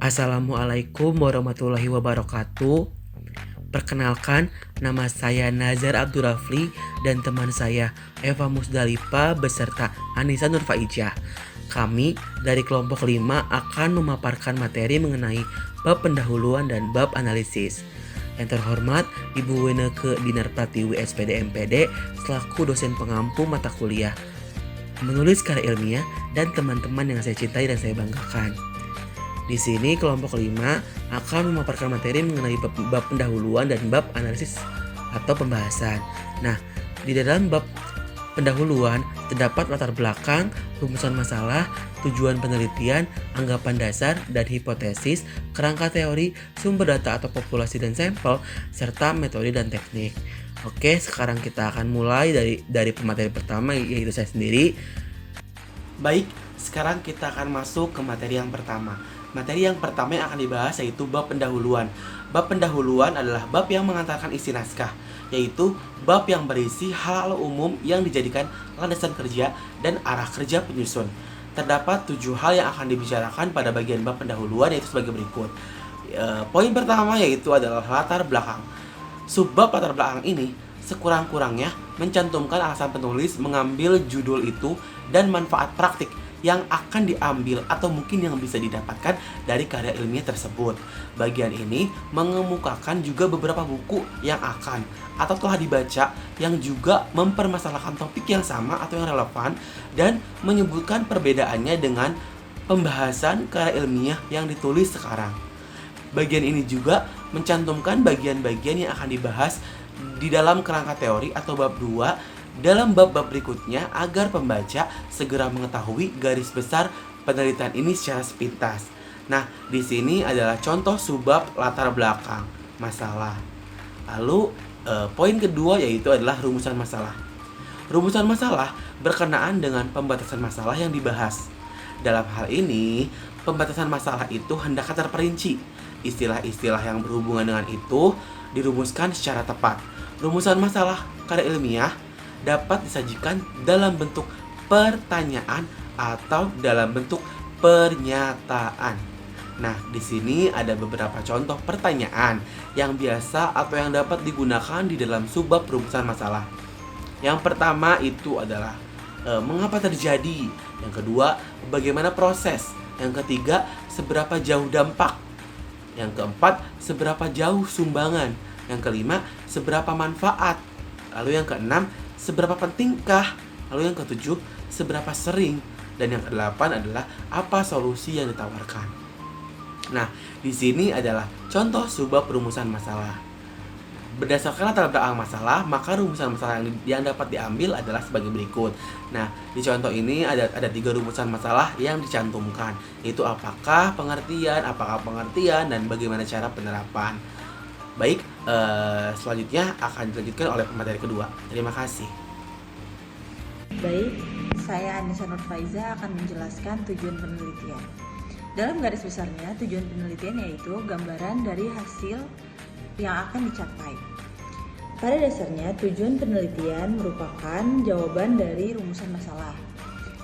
Assalamualaikum warahmatullahi wabarakatuh. Perkenalkan, nama saya Nazar Abdurrafli dan teman saya Eva Musdalipa beserta Anissa Nurfaijah. Kami dari kelompok 5 akan memaparkan materi mengenai bab pendahuluan dan bab analisis. Yang terhormat Ibu Weneke Dinar Pratiwi SPD MPD selaku dosen pengampu mata kuliah menulis karya ilmiah dan teman-teman yang saya cintai dan saya banggakan. Di sini kelompok 5 akan memaparkan materi mengenai bab pendahuluan dan bab analisis atau pembahasan. Nah, di dalam bab pendahuluan terdapat latar belakang, rumusan masalah, tujuan penelitian, anggapan dasar dan hipotesis, kerangka teori, sumber data atau populasi dan sampel, serta metode dan teknik. Oke, sekarang kita akan mulai dari pemateri pertama, yaitu saya sendiri. Baik, sekarang kita akan masuk ke materi yang pertama. Materi yang pertama yang akan dibahas yaitu bab pendahuluan. Bab pendahuluan adalah bab yang mengantarkan isi naskah, yaitu bab yang berisi hal-hal umum yang dijadikan landasan kerja dan arah kerja penyusun. Terdapat 7 hal yang akan dibicarakan pada bagian bab pendahuluan, yaitu sebagai berikut. Poin pertama yaitu adalah latar belakang. Subbab latar belakang ini sekurang-kurangnya mencantumkan alasan penulis mengambil judul itu dan manfaat praktik yang akan diambil atau mungkin yang bisa didapatkan dari karya ilmiah tersebut. Bagian ini mengemukakan juga beberapa buku yang akan atau telah dibaca yang juga mempermasalahkan topik yang sama atau yang relevan dan menyebutkan perbedaannya dengan pembahasan karya ilmiah yang ditulis sekarang. Bagian ini juga mencantumkan bagian-bagian yang akan dibahas di dalam kerangka teori atau bab 2 dalam bab-bab berikutnya agar pembaca segera mengetahui garis besar penelitian ini secara sepintas. Nah, di sini adalah contoh subbab latar belakang masalah. Lalu, poin kedua yaitu adalah rumusan masalah. Rumusan masalah berkenaan dengan pembatasan masalah yang dibahas. Dalam hal ini, pembatasan masalah itu hendaknya terperinci. Istilah-istilah yang berhubungan dengan itu dirumuskan secara tepat. Rumusan masalah karya ilmiah dapat disajikan dalam bentuk pertanyaan atau dalam bentuk pernyataan. Nah, di sini ada beberapa contoh pertanyaan yang biasa atau yang dapat digunakan di dalam subbab rumusan masalah. Yang pertama itu adalah mengapa terjadi? Yang kedua, bagaimana proses? Yang ketiga, seberapa jauh dampak? Yang keempat, seberapa jauh sumbangan? Yang kelima, seberapa manfaat? Lalu yang keenam, seberapa pentingkah? Lalu yang ketujuh, seberapa sering? Dan yang kedelapan adalah apa solusi yang ditawarkan. Nah, di sini adalah contoh subbab rumusan masalah. Berdasarkan latar belakang masalah, maka rumusan masalah yang dapat diambil adalah sebagai berikut. Nah, di contoh ini ada 3 rumusan masalah yang dicantumkan, yaitu apakah pengertian, dan bagaimana cara penerapan. Baik, selanjutnya akan dilanjutkan oleh pemateri kedua. Terima kasih. Baik, saya Anissa Nurfaijah akan menjelaskan tujuan penelitian. Dalam garis besarnya, tujuan penelitian yaitu gambaran dari hasil yang akan dicapai. Pada dasarnya, tujuan penelitian merupakan jawaban dari rumusan masalah.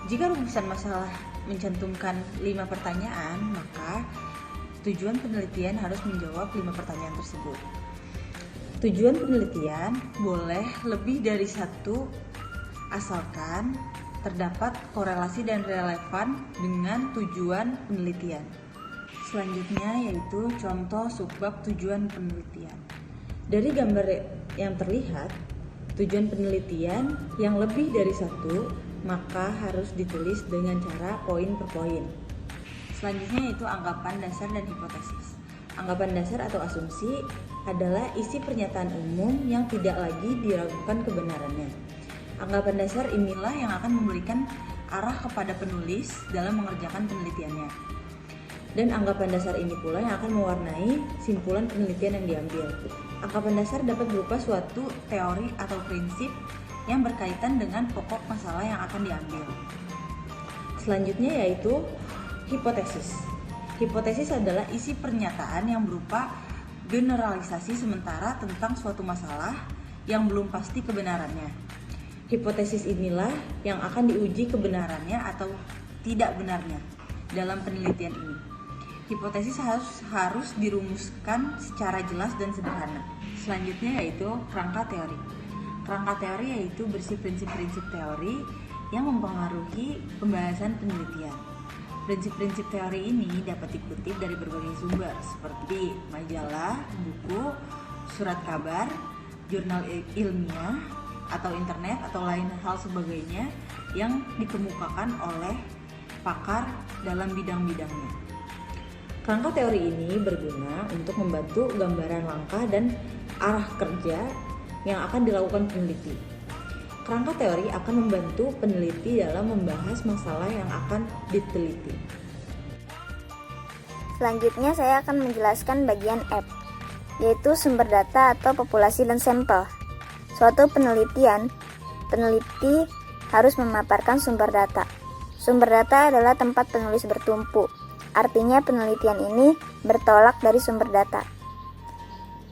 Jika rumusan masalah mencantumkan 5 pertanyaan, maka tujuan penelitian harus menjawab 5 pertanyaan tersebut. Tujuan penelitian boleh lebih dari 1 asalkan terdapat korelasi dan relevan dengan tujuan penelitian. Selanjutnya yaitu contoh subbab tujuan penelitian. Dari gambar yang terlihat, tujuan penelitian yang lebih dari 1 maka harus ditulis dengan cara poin per poin. Selanjutnya yaitu anggapan dasar dan hipotesis. Anggapan dasar atau asumsi adalah isi pernyataan umum yang tidak lagi diragukan kebenarannya. Anggapan dasar inilah yang akan memberikan arah kepada penulis dalam mengerjakan penelitiannya. Dan anggapan dasar ini pula yang akan mewarnai simpulan penelitian yang diambil. Anggapan dasar dapat berupa suatu teori atau prinsip yang berkaitan dengan pokok masalah yang akan diambil. Selanjutnya yaitu hipotesis. Hipotesis adalah isi pernyataan yang berupa generalisasi sementara tentang suatu masalah yang belum pasti kebenarannya. Hipotesis inilah yang akan diuji kebenarannya atau tidak benarnya dalam penelitian ini. Hipotesis harus dirumuskan secara jelas dan sederhana. Selanjutnya yaitu kerangka teori. Kerangka teori yaitu bersih prinsip-prinsip teori yang mempengaruhi pembahasan penelitian. Prinsip-prinsip teori ini dapat dikutip dari berbagai sumber seperti majalah, buku, surat kabar, jurnal ilmiah, atau internet atau lain hal sebagainya yang dikemukakan oleh pakar dalam bidang-bidangnya. Kerangka teori ini berguna untuk membantu gambaran langkah dan arah kerja yang akan dilakukan peneliti. Kerangka teori akan membantu peneliti dalam membahas masalah yang akan diteliti. Selanjutnya saya akan menjelaskan bagian F, yaitu sumber data atau populasi dan sampel. Suatu penelitian, peneliti harus memaparkan sumber data. Sumber data adalah tempat penulis bertumpu. Artinya penelitian ini bertolak dari sumber data.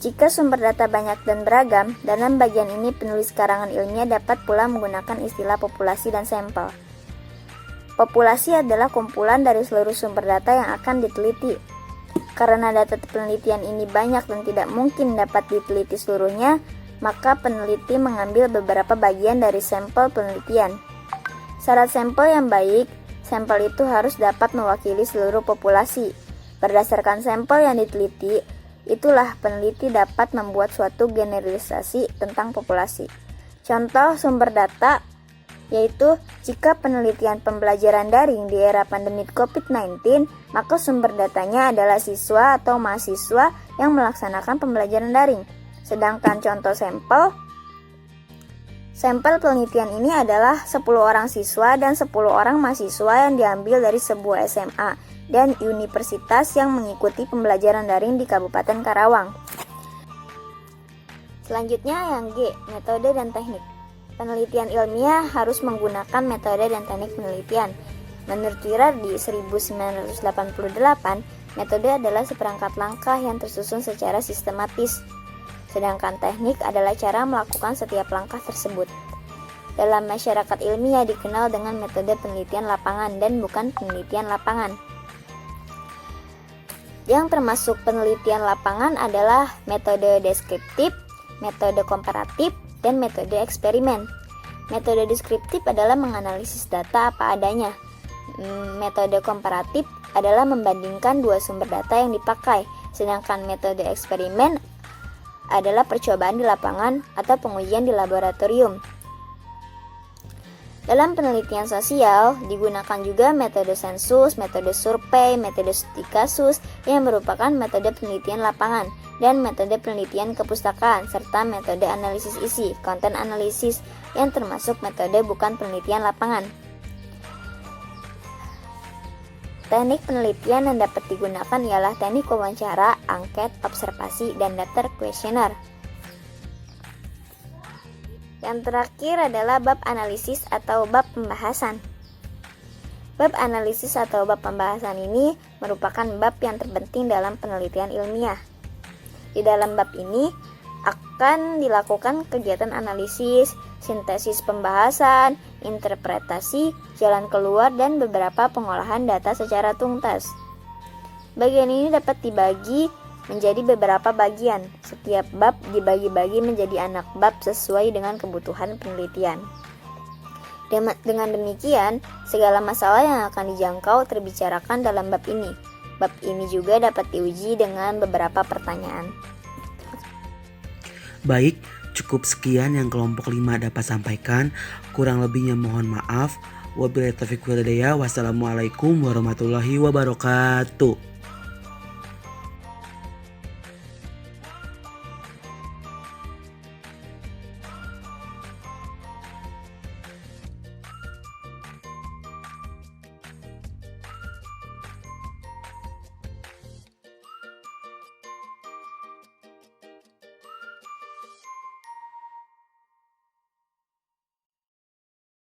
Jika sumber data banyak dan beragam, dalam bagian ini penulis karangan ilmiah dapat pula menggunakan istilah populasi dan sampel. Populasi adalah kumpulan dari seluruh sumber data yang akan diteliti. Karena data penelitian ini banyak dan tidak mungkin dapat diteliti seluruhnya, maka peneliti mengambil beberapa bagian dari sampel penelitian. Syarat sampel yang baik, sampel itu harus dapat mewakili seluruh populasi. Berdasarkan sampel yang diteliti, itulah peneliti dapat membuat suatu generalisasi tentang populasi. Contoh sumber data yaitu jika penelitian pembelajaran daring di era pandemi COVID-19, maka sumber datanya adalah siswa atau mahasiswa yang melaksanakan pembelajaran daring. Sedangkan contoh sampel penelitian ini adalah 10 orang siswa dan 10 orang mahasiswa yang diambil dari sebuah SMA dan universitas yang mengikuti pembelajaran daring di Kabupaten Karawang. Selanjutnya yang G, metode dan teknik. Penelitian ilmiah harus menggunakan metode dan teknik penelitian. Menurut Wirardi 1988, metode adalah seperangkat langkah yang tersusun secara sistematis. Sedangkan teknik adalah cara melakukan setiap langkah tersebut. Dalam masyarakat ilmiah dikenal dengan metode penelitian lapangan dan bukan penelitian lapangan. Yang termasuk penelitian lapangan adalah metode deskriptif, metode komparatif, dan metode eksperimen. Metode deskriptif adalah menganalisis data apa adanya. Metode komparatif adalah membandingkan dua sumber data yang dipakai, sedangkan metode eksperimen adalah percobaan di lapangan atau pengujian di laboratorium. Dalam penelitian sosial, digunakan juga metode sensus, metode survei, metode studi kasus yang merupakan metode penelitian lapangan, dan metode penelitian kepustakaan, serta metode analisis isi, konten analisis, yang termasuk metode bukan penelitian lapangan. Teknik penelitian yang dapat digunakan ialah teknik wawancara, angket, observasi, dan daftar kuesioner. Yang terakhir adalah bab analisis atau bab pembahasan. Bab analisis atau bab pembahasan ini merupakan bab yang terpenting dalam penelitian ilmiah. Di dalam bab ini akan dilakukan kegiatan analisis, sintesis pembahasan, interpretasi, jalan keluar, dan beberapa pengolahan data secara tuntas. Bagian ini dapat dibagi menjadi beberapa bagian. Setiap bab dibagi-bagi menjadi anak bab sesuai dengan kebutuhan penelitian. Dengan demikian, segala masalah yang akan dijangkau terbicarakan dalam bab ini. Bab ini juga dapat diuji dengan beberapa pertanyaan. Baik, cukup sekian yang kelompok 5 dapat sampaikan. Kurang lebihnya mohon maaf. Wabillahi taufiq wal hidayah. Wassalamualaikum warahmatullahi wabarakatuh.